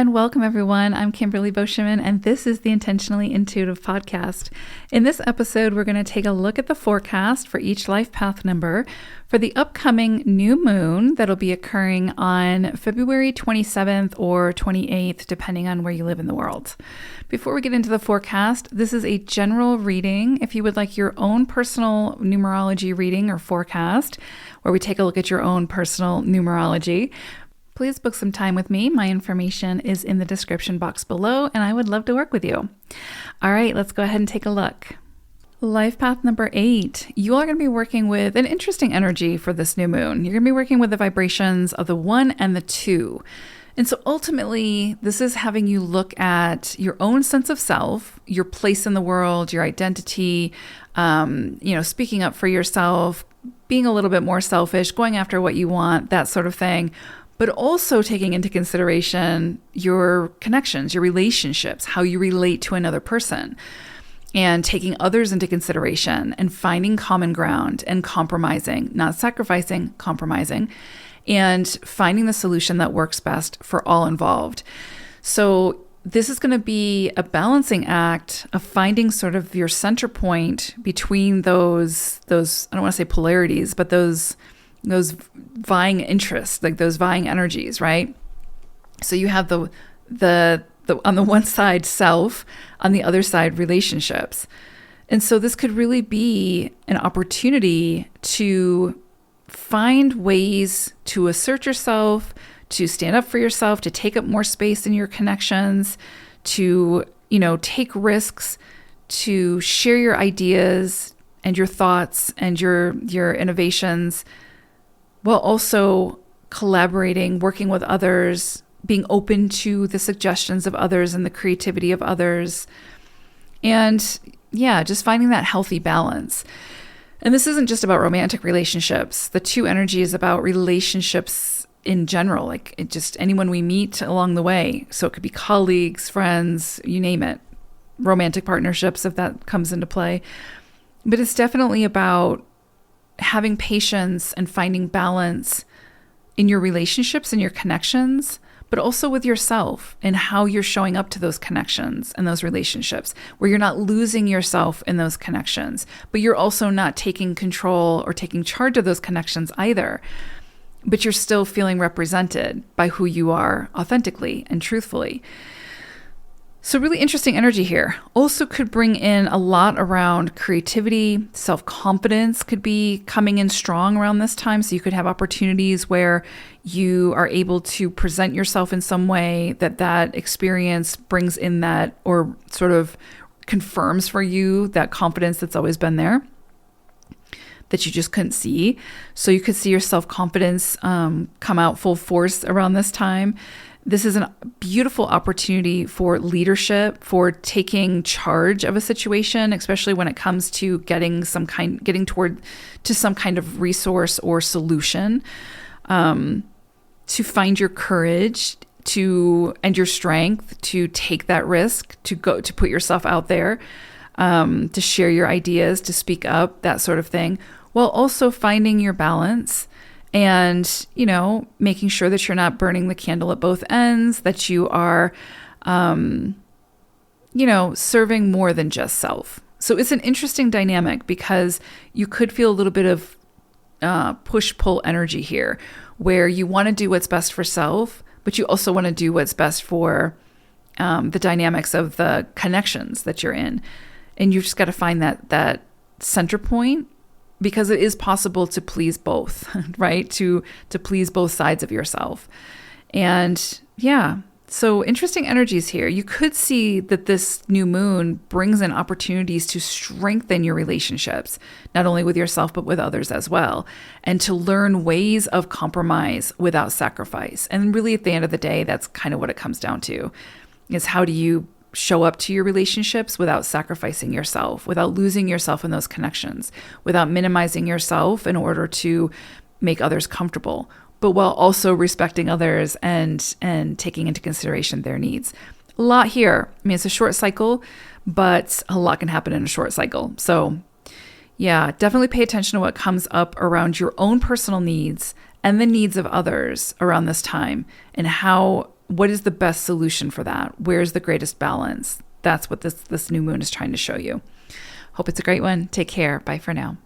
and welcome everyone. I'm Kimberly Boscheman, and this is the Intentionally Intuitive podcast. In this episode, we're going to take a look at the forecast for each life path number for the upcoming new moon that'll be occurring on February 27th or 28th, depending on where you live in the world. Before we get into the forecast, this is a general reading. If you would like your own personal numerology reading or forecast, where we take a look at your own personal numerology, please book some time with me. My information is in the description box below, and I would love to work with you. All right, let's go ahead and take a look. Life path number 8. You are going to be working with an interesting energy for this new moon. You're going to be working with the vibrations of the 1 and the 2. And so ultimately, this is having you look at your own sense of self, your place in the world, your identity, speaking up for yourself, being a little bit more selfish, going after what you want, that sort of thing. But also taking into consideration your connections, your relationships, how you relate to another person, and taking others into consideration and finding common ground and compromising, not sacrificing, compromising, and finding the solution that works best for all involved. So this is going to be a balancing act of finding sort of your center point between those I don't want to say polarities, but those vying interests, like those vying energies, right? So you have the on the one side self, on the other side relationships. And so this could really be an opportunity to find ways to assert yourself, to stand up for yourself, to take up more space in your connections, to, take risks, to share your ideas and your thoughts and your innovations, while also collaborating, working with others, being open to the suggestions of others and the creativity of others. And just finding that healthy balance. And this isn't just about romantic relationships. The 2 energy is about relationships in general, like just anyone we meet along the way. So it could be colleagues, friends, you name it, romantic partnerships, if that comes into play. But it's definitely about having patience and finding balance in your relationships and your connections, but also with yourself and how you're showing up to those connections and those relationships, where you're not losing yourself in those connections, but you're also not taking control or taking charge of those connections either, but you're still feeling represented by who you are authentically and truthfully. So really interesting energy here. Also could bring in a lot around creativity, self-confidence could be coming in strong around this time. So you could have opportunities where you are able to present yourself in some way that experience brings in that, or sort of confirms for you that confidence that's always been there, that you just couldn't see. So you could see your self-confidence come out full force around this time. This is a beautiful opportunity for leadership, for taking charge of a situation, especially when it comes to getting toward to some kind of resource or solution, to find your courage and your strength to take that risk, to put yourself out there, to share your ideas, to speak up, that sort of thing, while also finding your balance. And, making sure that you're not burning the candle at both ends, that you are, serving more than just self. So it's an interesting dynamic, because you could feel a little bit of push-pull energy here, where you want to do what's best for self, but you also want to do what's best for the dynamics of the connections that you're in. And you just got to find that center point, because it is possible to please both, right? To please both sides of yourself. And so interesting energies here. You could see that this new moon brings in opportunities to strengthen your relationships, not only with yourself, but with others as well, and to learn ways of compromise without sacrifice. And really, at the end of the day, that's kind of what it comes down to, is how do you show up to your relationships without sacrificing yourself, without losing yourself in those connections, without minimizing yourself in order to make others comfortable, but while also respecting others and taking into consideration their needs. A lot here. I mean, it's a short cycle, but a lot can happen in a short cycle. So definitely pay attention to what comes up around your own personal needs and the needs of others around this time, and what is the best solution for that? Where's the greatest balance? That's what this new moon is trying to show you. Hope it's a great one. Take care. Bye for now.